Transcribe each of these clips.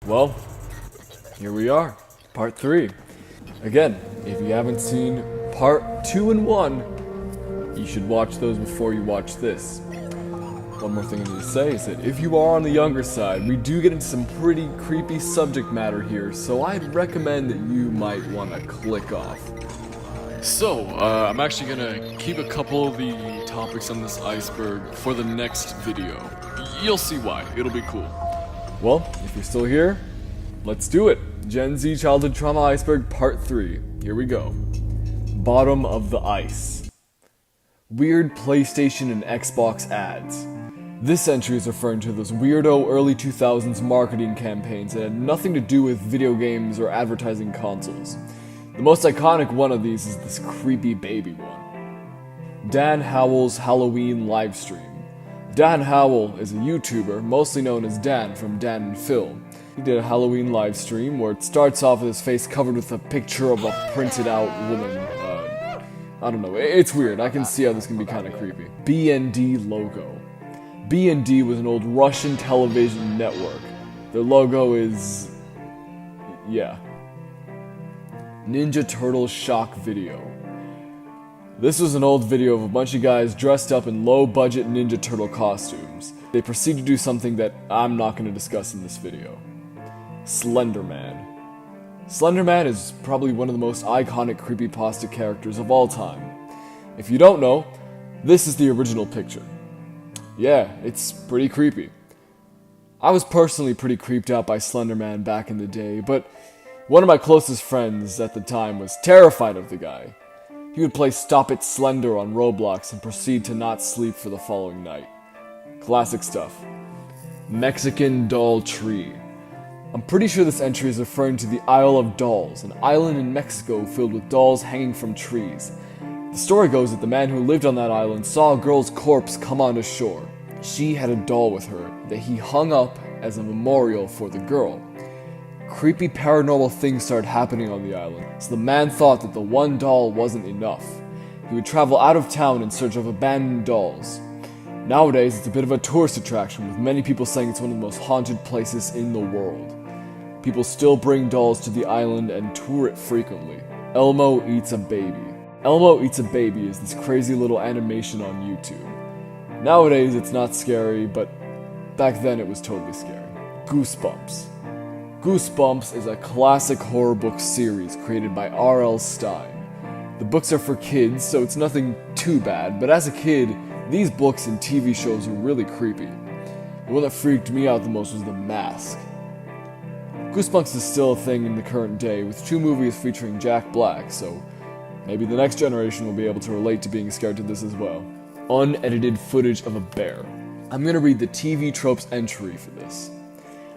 Well, here we are, part 3. Again, if you haven't seen part 2 and 1, you should watch those before you watch this. One more thing I need to say is that if you are on the younger side, we do get into some pretty creepy subject matter here, so I'd recommend that you might want to click off. So, I'm actually gonna keep a couple of the topics on this iceberg for the next video. You'll see why, it'll be cool. Well, if you're still here, let's do it. Gen Z Childhood Trauma Iceberg Part 3. Here we go. Bottom of the ice. Weird PlayStation and Xbox ads. This entry is referring to those weirdo early 2000s marketing campaigns that had nothing to do with video games or advertising consoles. The most iconic one of these is this creepy baby one. Dan Howell's Halloween livestream. Dan Howell is a YouTuber, mostly known as Dan from Dan and Phil. He did a Halloween livestream where it starts off with his face covered with a picture of a printed out woman. I don't know, it's weird. I can see how this can be kind of creepy. BND logo. BND was an old Russian television network. Their logo is... yeah. Ninja Turtles shock video. This was an old video of a bunch of guys dressed up in low-budget Ninja Turtle costumes. They proceed to do something that I'm not going to discuss in this video. Slender Man. Slender Man is probably one of the most iconic creepypasta characters of all time. If you don't know, this is the original picture. Yeah, it's pretty creepy. I was personally pretty creeped out by Slender Man back in the day, but one of my closest friends at the time was terrified of the guy. He would play Stop It Slender on Roblox and proceed to not sleep for the following night. Classic stuff. Mexican Doll Tree. I'm pretty sure this entry is referring to the Isle of Dolls, an island in Mexico filled with dolls hanging from trees. The story goes that the man who lived on that island saw a girl's corpse come onto shore. She had a doll with her that he hung up as a memorial for the girl. Creepy paranormal things started happening on the island, so the man thought that the one doll wasn't enough. He would travel out of town in search of abandoned dolls. Nowadays, it's a bit of a tourist attraction, with many people saying it's one of the most haunted places in the world. People still bring dolls to the island and tour it frequently. Elmo Eats a Baby. Elmo Eats a Baby is this crazy little animation on YouTube. Nowadays, it's not scary, but back then it was totally scary. Goosebumps. Goosebumps is a classic horror book series created by R.L. Stine. The books are for kids, so it's nothing too bad, but as a kid, these books and TV shows were really creepy. The one that freaked me out the most was The Mask. Goosebumps is still a thing in the current day, with 2 movies featuring Jack Black, so maybe the next generation will be able to relate to being scared to this as well. Unedited footage of a bear. I'm gonna read the TV Tropes entry for this.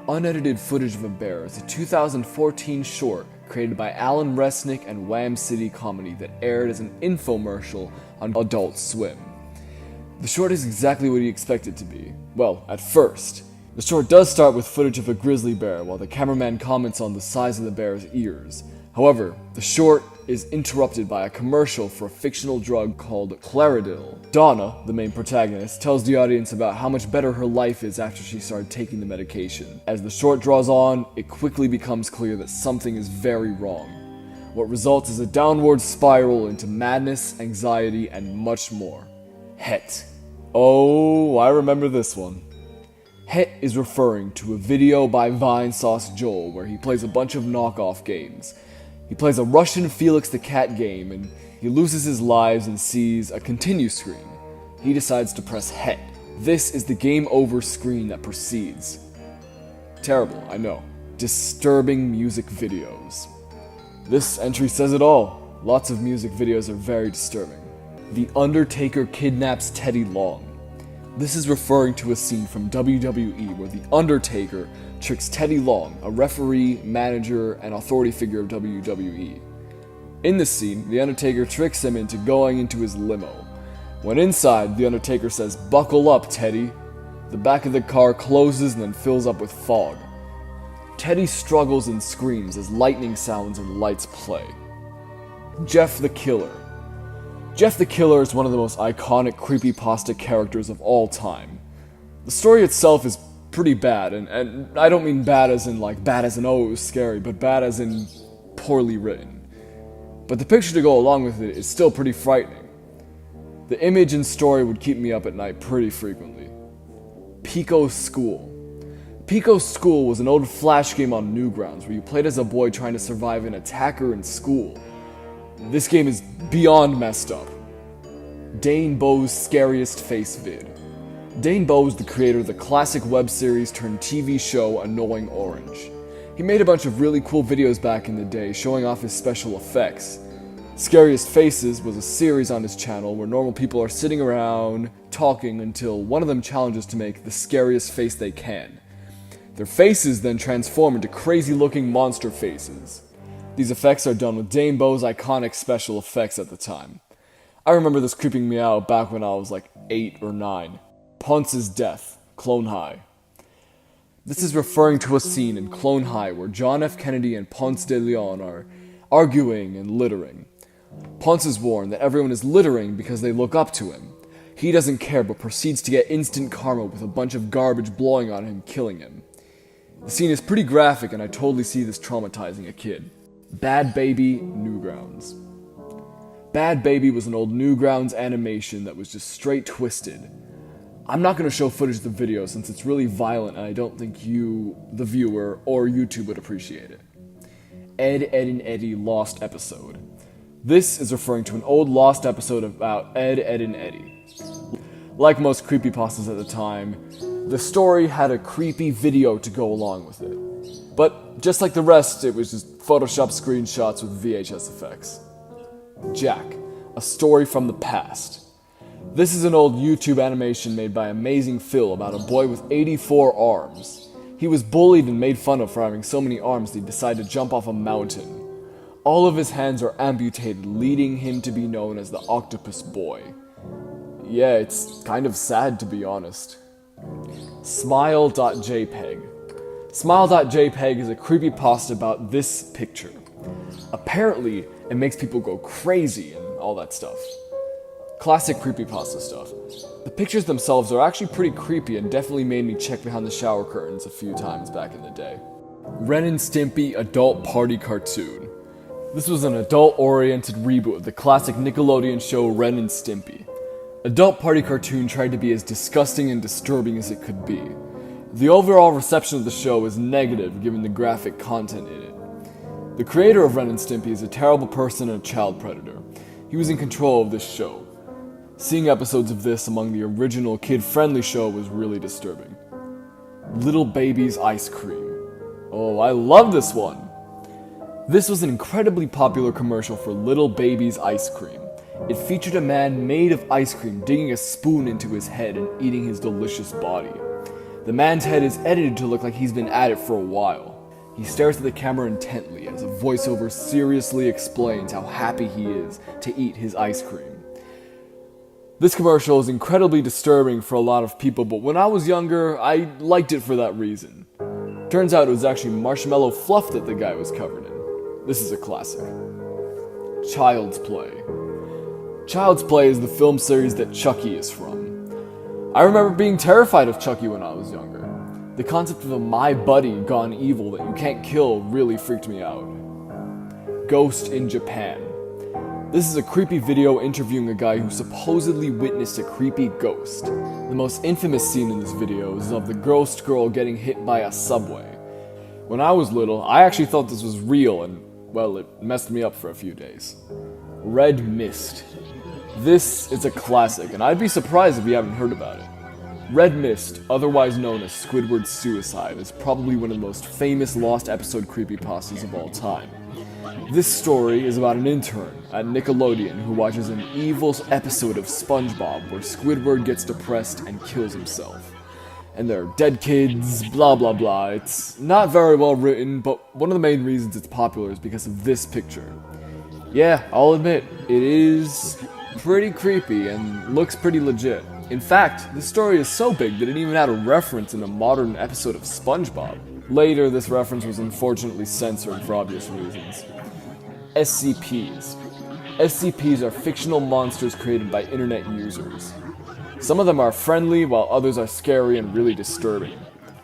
Unedited footage of a bear is a 2014 short created by Alan Resnick and Wham City Comedy that aired as an infomercial on Adult Swim. The short is exactly what you expect it to be. Well, at first. The short does start with footage of a grizzly bear while the cameraman comments on the size of the bear's ears. However, the short is interrupted by a commercial for a fictional drug called Claridyl. Donna, the main protagonist, tells the audience about how much better her life is after she started taking the medication. As the short draws on, it quickly becomes clear that something is very wrong. What results is a downward spiral into madness, anxiety, and much more. Het. Oh, I remember this one. Het is referring to a video by Vinesauce Joel where he plays a bunch of knockoff games. He plays a Russian Felix the Cat game, and he loses his lives and sees a continue screen. He decides to press Het. This is the game over screen that proceeds. Terrible, I know. Disturbing music videos. This entry says it all. Lots of music videos are very disturbing. The Undertaker kidnaps Teddy Long. This is referring to a scene from WWE where The Undertaker tricks Teddy Long, a referee, manager, and authority figure of WWE. In this scene, The Undertaker tricks him into going into his limo. When inside, The Undertaker says, "Buckle up, Teddy." The back of the car closes and then fills up with fog. Teddy struggles and screams as lightning sounds and lights play. Jeff the Killer. Jeff the Killer is one of the most iconic creepypasta characters of all time. The story itself is pretty bad, and I don't mean bad as in like bad as in oh it was scary, but bad as in poorly written. But the picture to go along with it is still pretty frightening. The image and story would keep me up at night pretty frequently. Pico School. Pico School was an old flash game on Newgrounds where you played as a boy trying to survive an attacker in school. This game is beyond messed up. Dane Bowe's Scariest Face Vid. Dane Bowe is the creator of the classic web series turned TV show Annoying Orange. He made a bunch of really cool videos back in the day showing off his special effects. Scariest Faces was a series on his channel where normal people are sitting around talking until one of them challenges to make the scariest face they can. Their faces then transform into crazy looking monster faces. These effects are done with Dane Bowe's iconic special effects at the time. I remember this creeping me out back when I was like 8 or 9. Ponce's Death, Clone High. This is referring to a scene in Clone High where John F. Kennedy and Ponce de Leon are arguing and littering. Ponce is warned that everyone is littering because they look up to him. He doesn't care but proceeds to get instant karma with a bunch of garbage blowing on him, killing him. The scene is pretty graphic and I totally see this traumatizing a kid. Bad Baby, Newgrounds. Bad Baby was an old Newgrounds animation that was just straight twisted. I'm not going to show footage of the video since it's really violent and I don't think you, the viewer, or YouTube would appreciate it. Ed, Edd and Eddy Lost Episode. This is referring to an old lost episode about Ed, Edd and Eddy. Like most creepypastas at the time, the story had a creepy video to go along with it. But just like the rest, it was just Photoshop screenshots with VHS effects. Jack, a story from the past. This is an old YouTube animation made by Amazing Phil about a boy with 84 arms. He was bullied and made fun of for having so many arms that he decided to jump off a mountain. All of his hands are amputated, leading him to be known as the Octopus Boy. Yeah, it's kind of sad to be honest. Smile.jpg. Smile.jpg is a creepypasta about this picture. Apparently, it makes people go crazy and all that stuff. Classic creepypasta stuff. The pictures themselves are actually pretty creepy and definitely made me check behind the shower curtains a few times back in the day. Ren and Stimpy Adult Party Cartoon. This was an adult-oriented reboot of the classic Nickelodeon show Ren and Stimpy. Adult Party Cartoon tried to be as disgusting and disturbing as it could be. The overall reception of the show is negative given the graphic content in it. The creator of Ren and Stimpy is a terrible person and a child predator. He was in control of this show. Seeing episodes of this among the original kid-friendly show was really disturbing. Little Baby's Ice Cream. Oh, I love this one! This was an incredibly popular commercial for Little Baby's Ice Cream. It featured a man made of ice cream digging a spoon into his head and eating his delicious body. The man's head is edited to look like he's been at it for a while. He stares at the camera intently as a voiceover seriously explains how happy he is to eat his ice cream. This commercial is incredibly disturbing for a lot of people, but when I was younger, I liked it for that reason. Turns out it was actually marshmallow fluff that the guy was covered in. This is a classic. Child's Play. Child's Play is the film series that Chucky is from. I remember being terrified of Chucky when I was younger. The concept of a my buddy gone evil that you can't kill really freaked me out. Ghost in Japan. This is a creepy video interviewing a guy who supposedly witnessed a creepy ghost. The most infamous scene in this video is of the ghost girl getting hit by a subway. When I was little, I actually thought this was real and, well, it messed me up for a few days. Red Mist. This is a classic, and I'd be surprised if you haven't heard about it. Red Mist, otherwise known as Squidward's Suicide, is probably one of the most famous lost episode creepypastas of all time. This story is about an intern at Nickelodeon who watches an evil episode of SpongeBob where Squidward gets depressed and kills himself. And there are dead kids, blah blah blah. It's not very well written, but one of the main reasons it's popular is because of this picture. Yeah, I'll admit, it is pretty creepy and looks pretty legit. In fact, this story is so big that it even had a reference in a modern episode of SpongeBob. Later, this reference was unfortunately censored for obvious reasons. SCPs. SCPs are fictional monsters created by internet users. Some of them are friendly, while others are scary and really disturbing.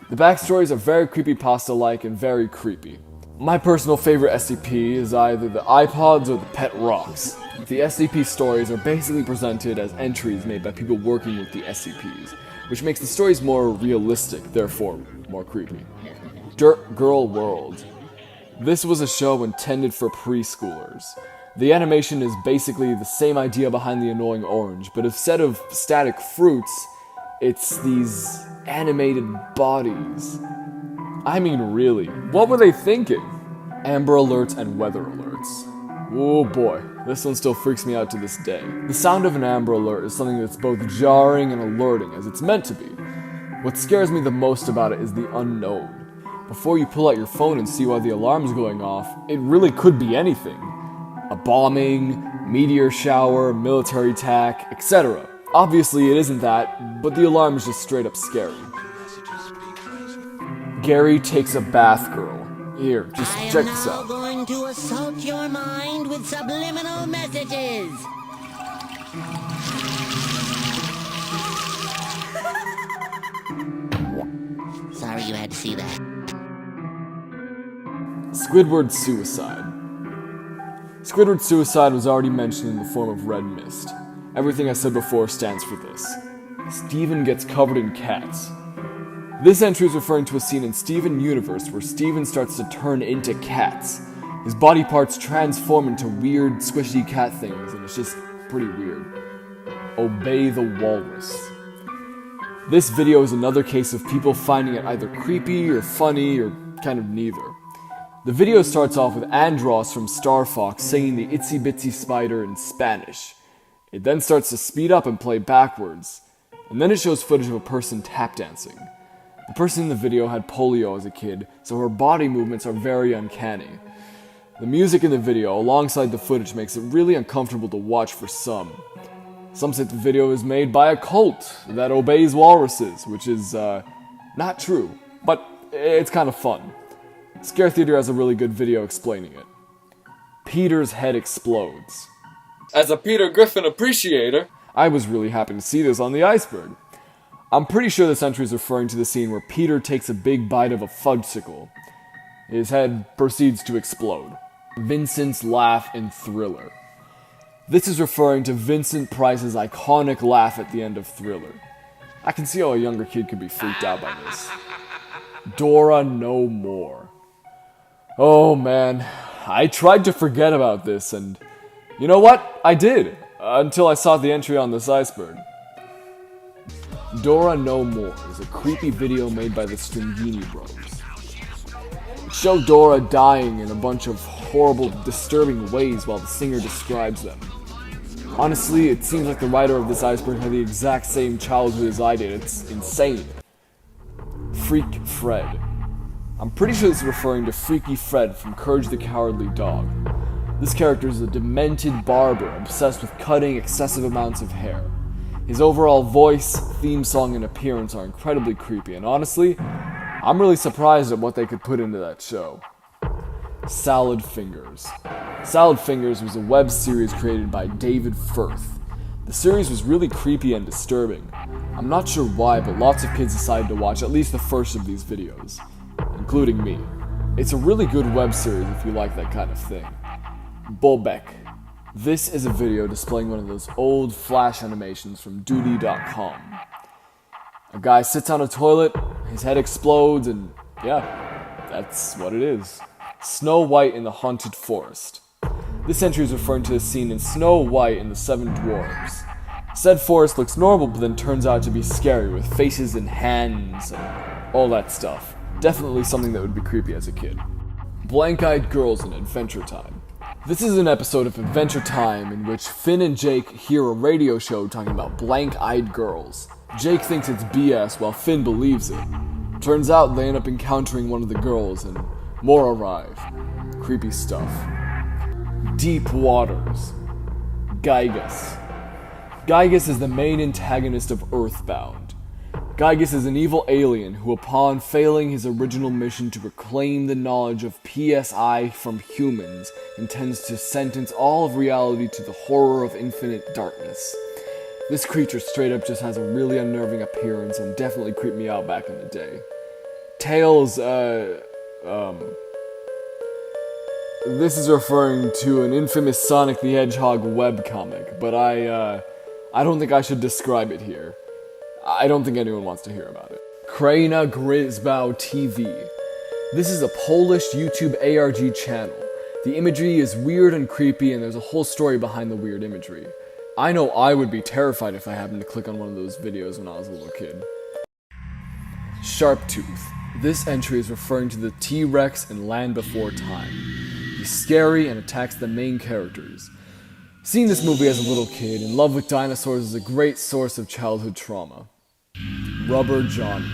The backstories are very creepypasta-like and very creepy. My personal favorite SCP is either the iPods or the Pet Rocks. The SCP stories are basically presented as entries made by people working with the SCPs, which makes the stories more realistic, therefore more creepy. Dirt Girl World. This was a show intended for preschoolers. The animation is basically the same idea behind the annoying orange, but instead of static fruits, it's these animated bodies. I mean, really, what were they thinking? Amber Alerts and Weather Alerts. Oh boy, this one still freaks me out to this day. The sound of an Amber Alert is something that's both jarring and alerting, as it's meant to be. What scares me the most about it is the unknown. Before you pull out your phone and see why the alarm's going off, it really could be anything. A bombing, meteor shower, military attack, etc. Obviously it isn't that, but the alarm is just straight up scary. Gary Takes a Bath Girl. Here, just check this out. I am now going to assault your mind with subliminal messages. Sorry you had to see that. Squidward Suicide. Squidward Suicide was already mentioned in the form of red mist. Everything I said before stands for this. Steven gets covered in cats. This entry is referring to a scene in Steven Universe where Steven starts to turn into cats. His body parts transform into weird, squishy cat things, and it's just pretty weird. Obey the Walrus. This video is another case of people finding it either creepy or funny or kind of neither. The video starts off with Andros from Star Fox singing the Itsy Bitsy Spider in Spanish. It then starts to speed up and play backwards, and then it shows footage of a person tap dancing. The person in the video had polio as a kid, so her body movements are very uncanny. The music in the video, alongside the footage, makes it really uncomfortable to watch for some. Some say the video is made by a cult that obeys walruses, which is, not true, but it's kind of fun. Scare Theater has a really good video explaining it. Peter's head explodes. As a Peter Griffin appreciator, I was really happy to see this on the Iceberg. I'm pretty sure this entry is referring to the scene where Peter takes a big bite of a fudgesicle. His head proceeds to explode. Vincent's laugh in Thriller. This is referring to Vincent Price's iconic laugh at the end of Thriller. I can see how a younger kid could be freaked out by this. Dora No More. Oh man, I tried to forget about this, and you know what? I did, until I saw the entry on this Iceberg. Dora No More is a creepy video made by the Stringini Bros. It showed Dora dying in a bunch of horrible, disturbing ways while the singer describes them. Honestly, it seems like the writer of this Iceberg had the exact same childhood as I did. It's insane. Freak Fred. I'm pretty sure this is referring to Freaky Fred from Courage the Cowardly Dog. This character is a demented barber obsessed with cutting excessive amounts of hair. His overall voice, theme song, and appearance are incredibly creepy, and honestly, I'm really surprised at what they could put into that show. Salad Fingers. Salad Fingers was a web series created by David Firth. The series was really creepy and disturbing. I'm not sure why, but lots of kids decided to watch at least the first of these videos, including me. It's a really good web series if you like that kind of thing. Bobek. This is a video displaying one of those old flash animations from Duty.com. A guy sits on a toilet, his head explodes, and yeah, that's what it is. Snow White in the Haunted Forest. This entry is referring to the scene in Snow White and the Seven Dwarfs. Said forest looks normal, but then turns out to be scary with faces and hands and all that stuff. Definitely something that would be creepy as a kid. Blank-Eyed Girls in Adventure Time. This is an episode of Adventure Time in which Finn and Jake hear a radio show talking about blank-eyed girls. Jake thinks it's BS while Finn believes it. Turns out they end up encountering one of the girls and more arrive. Creepy stuff. Deep Waters. Gygus. Gygus is the main antagonist of Earthbound. Gygus is an evil alien who, upon failing his original mission to reclaim the knowledge of PSI from humans, intends to sentence all of reality to the horror of infinite darkness. This creature straight up just has a really unnerving appearance and definitely creeped me out back in the day. Tails, this is referring to an infamous Sonic the Hedgehog webcomic, but I don't think I should describe it here. I don't think anyone wants to hear about it. Kraina Gryzbał TV. This is a Polish YouTube ARG channel. The imagery is weird and creepy, and there's a whole story behind the weird imagery. I know I would be terrified if I happened to click on one of those videos when I was a little kid. Sharptooth. This entry is referring to the T-Rex in Land Before Time. He's scary and attacks the main characters. Seeing this movie as a little kid in love with dinosaurs is a great source of childhood trauma. Rubber Johnny.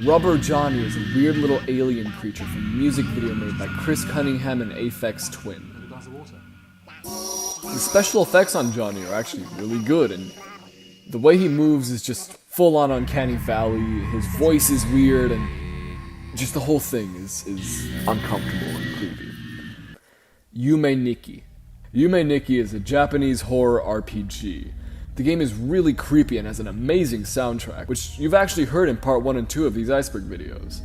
Rubber Johnny is a weird little alien creature from a music video made by Chris Cunningham and Aphex Twin. The special effects on Johnny are actually really good, and the way he moves is just full-on Uncanny Valley. His voice is weird, and just the whole thing is uncomfortable and creepy. Yume Nikki. Yume Nikki is a Japanese horror RPG. The game is really creepy and has an amazing soundtrack, which you've actually heard in part 1 and 2 of these Iceberg videos.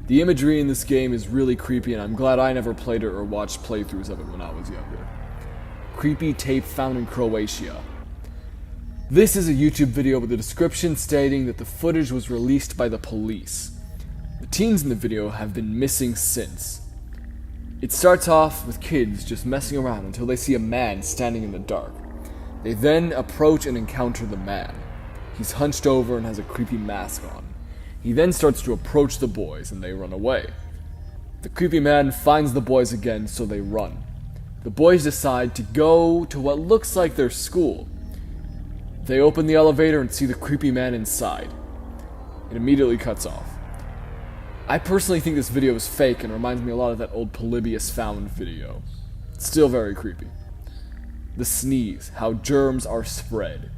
The imagery in this game is really creepy, and I'm glad I never played it or watched playthroughs of it when I was younger. Creepy tape found in Croatia. This is a YouTube video with a description stating that the footage was released by the police. The teens in the video have been missing since. It starts off with kids just messing around until they see a man standing in the dark. They then approach and encounter the man. He's hunched over and has a creepy mask on. He then starts to approach the boys and they run away. The creepy man finds the boys again, so they run. The boys decide to go to what looks like their school. They open the elevator and see the creepy man inside. It immediately cuts off. I personally think this video is fake and reminds me a lot of that old Polybius Found video. It's still very creepy. The Sneeze, How Germs Are Spread.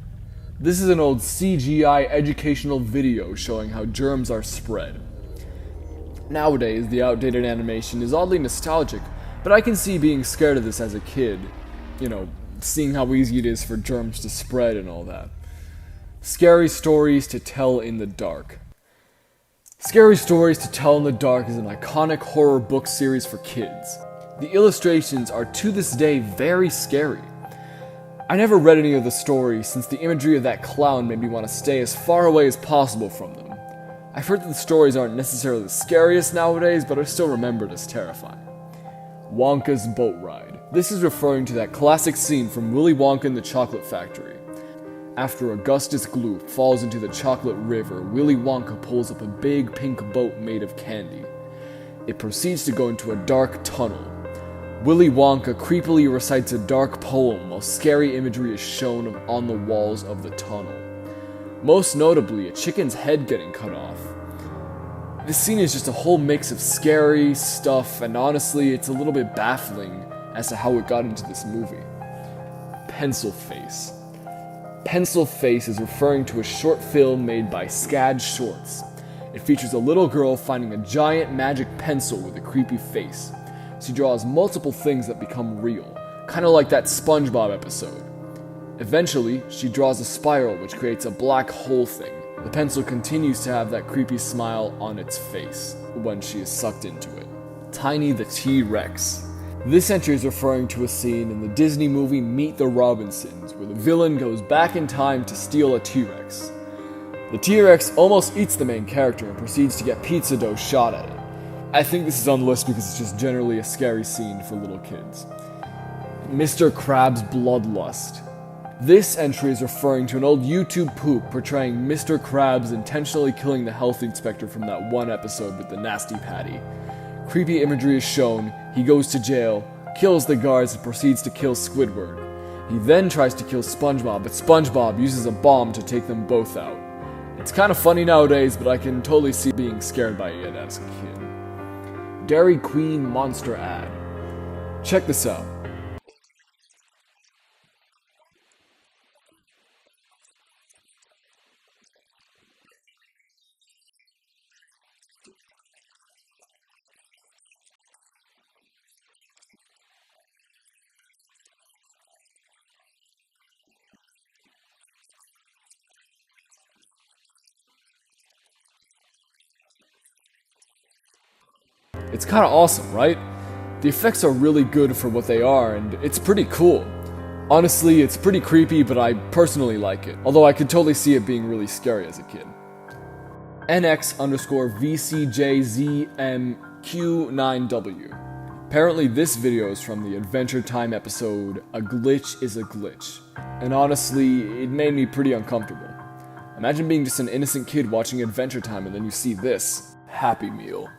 This is an old CGI educational video showing how germs are spread. Nowadays, the outdated animation is oddly nostalgic, but I can see being scared of this as a kid. You know, seeing how easy it is for germs to spread and all that. Scary Stories to Tell in the Dark. Scary Stories to Tell in the Dark is an iconic horror book series for kids. The illustrations are to this day very scary. I never read any of the stories since the imagery of that clown made me want to stay as far away as possible from them. I've heard that the stories aren't necessarily the scariest nowadays, but are still remembered as terrifying. Wonka's Boat Ride. This is referring to that classic scene from Willy Wonka and the Chocolate Factory. After Augustus Gloop falls into the chocolate river, Willy Wonka pulls up a big pink boat made of candy. It proceeds to go into a dark tunnel. Willy Wonka creepily recites a dark poem while scary imagery is shown on the walls of the tunnel. Most notably, a chicken's head getting cut off. This scene is just a whole mix of scary stuff, and honestly, it's a little bit baffling as to how it got into this movie. Pencil Face. Pencil Face is referring to a short film made by Scad Shorts. It features a little girl finding a giant magic pencil with a creepy face. She draws multiple things that become real, kind of like that SpongeBob episode. Eventually, she draws a spiral which creates a black hole thing. The pencil continues to have that creepy smile on its face when she is sucked into it. Tiny the T-Rex. This entry is referring to a scene in the Disney movie Meet the Robinsons, where the villain goes back in time to steal a T-Rex. The T-Rex almost eats the main character and proceeds to get pizza dough shot at it. I think this is on the list because it's just generally a scary scene for little kids. Mr. Krabs' Bloodlust. This entry is referring to an old YouTube poop portraying Mr. Krabs intentionally killing the health inspector from that one episode with the nasty patty. Creepy imagery is shown, he goes to jail, kills the guards and proceeds to kill Squidward. He then tries to kill SpongeBob, but SpongeBob uses a bomb to take them both out. It's kind of funny nowadays, but I can totally see being scared by it as a kid. Dairy Queen Monster Ad. Check this out. It's kinda awesome, right? The effects are really good for what they are, and it's pretty cool. Honestly, it's pretty creepy, but I personally like it, although I could totally see it being really scary as a kid. NX_VCJZMQ9W. Apparently this video is from the Adventure Time episode, A Glitch is a Glitch. And honestly, it made me pretty uncomfortable. Imagine being just an innocent kid watching Adventure Time and then you see this. Happy Meal.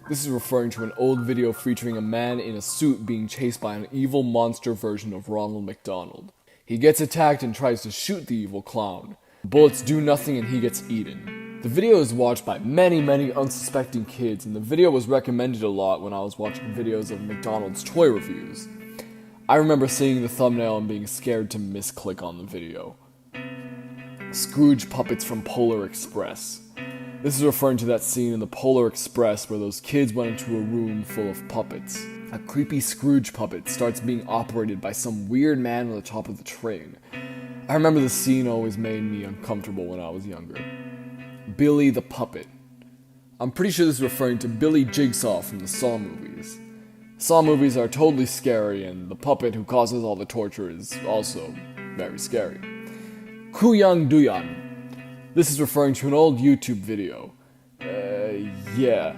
This is referring to an old video featuring a man in a suit being chased by an evil monster version of Ronald McDonald. He gets attacked and tries to shoot the evil clown. Bullets do nothing and he gets eaten. The video is watched by many unsuspecting kids, and the video was recommended a lot when I was watching videos of McDonald's toy reviews. I remember seeing the thumbnail and being scared to misclick on the video. Scrooge puppets from Polar Express. This is referring to that scene in the Polar Express where those kids went into a room full of puppets. A creepy Scrooge puppet starts being operated by some weird man on the top of the train. I remember the scene always made me uncomfortable when I was younger. Billy the Puppet. I'm pretty sure this is referring to Billy Jigsaw from the Saw movies. Saw movies are totally scary, and the puppet who causes all the torture is also very scary. Kuyang Duyan. This is referring to an old YouTube video. Yeah.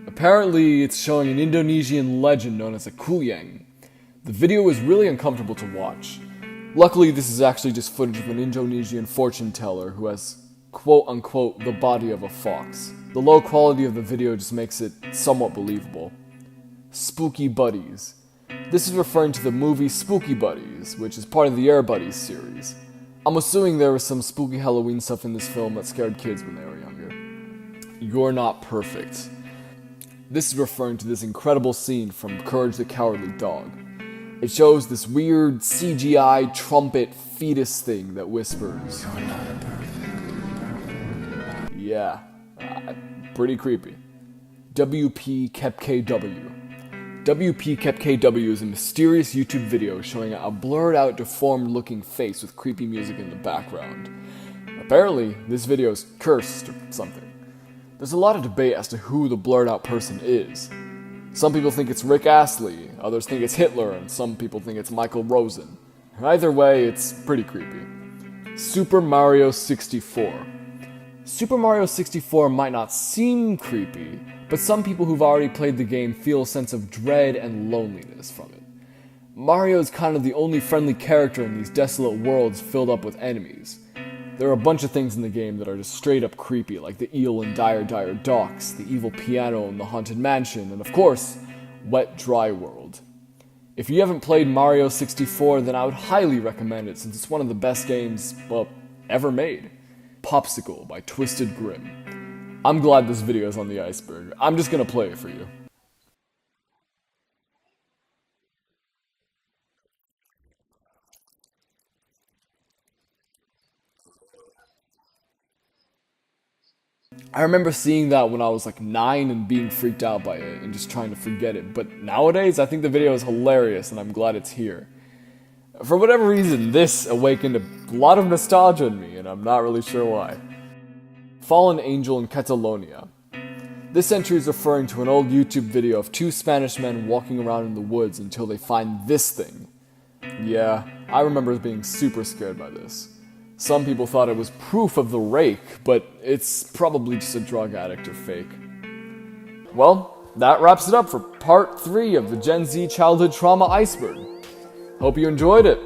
Apparently, it's showing an Indonesian legend known as a Kuyang. The video was really uncomfortable to watch. Luckily, this is actually just footage of an Indonesian fortune teller who has quote-unquote the body of a fox. The low quality of the video just makes it somewhat believable. Spooky Buddies. This is referring to the movie Spooky Buddies, which is part of the Air Buddies series. I'm assuming there was some spooky Halloween stuff in this film that scared kids when they were younger. You're Not Perfect. This is referring to this incredible scene from Courage the Cowardly Dog. It shows this weird CGI trumpet fetus thing that whispers, "You're not perfect." Yeah, pretty creepy. WP Kept KW. WP Kept KW is a mysterious YouTube video showing a blurred out, deformed looking face with creepy music in the background. Apparently, this video is cursed or something. There's a lot of debate as to who the blurred out person is. Some people think it's Rick Astley, others think it's Hitler, and some people think it's Michael Rosen. Either way, it's pretty creepy. Super Mario 64. Super Mario 64 might not seem creepy, but some people who've already played the game feel a sense of dread and loneliness from it. Mario is kind of the only friendly character in these desolate worlds filled up with enemies. There are a bunch of things in the game that are just straight up creepy, like the eel in Dire Docks, the evil piano in the Haunted Mansion, and of course, Wet Dry World. If you haven't played Mario 64, then I would highly recommend it since it's one of the best games, well, ever made. Popsicle by Twisted Grim. I'm glad this video is on the Iceberg. I'm just gonna play it for you. I remember seeing that when I was like 9 and being freaked out by it and just trying to forget it, but nowadays I think the video is hilarious and I'm glad it's here. For whatever reason, this awakened a lot of nostalgia in me and I'm not really sure why. Fallen Angel in Catalonia. This entry is referring to an old YouTube video of two Spanish men walking around in the woods until they find this thing. Yeah, I remember being super scared by this. Some people thought it was proof of the rake, but it's probably just a drug addict or fake. Well, that wraps it up for part 3 of the Gen Z Childhood Trauma Iceberg. Hope you enjoyed it.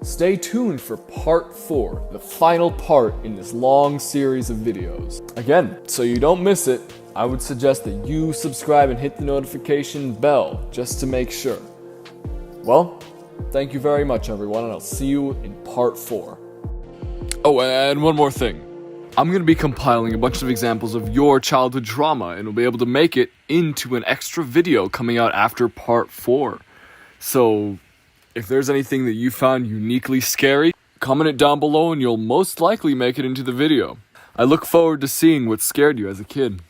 Stay tuned for part 4, the final part in this long series of videos. Again, so you don't miss it, I would suggest that you subscribe and hit the notification bell just to make sure. Well, thank you very much everyone, and I'll see you in part 4. Oh, and one more thing. I'm going to be compiling a bunch of examples of your childhood trauma, and we'll be able to make it into an extra video coming out after part 4. So, if there's anything that you found uniquely scary, comment it down below and you'll most likely make it into the video. I look forward to seeing what scared you as a kid.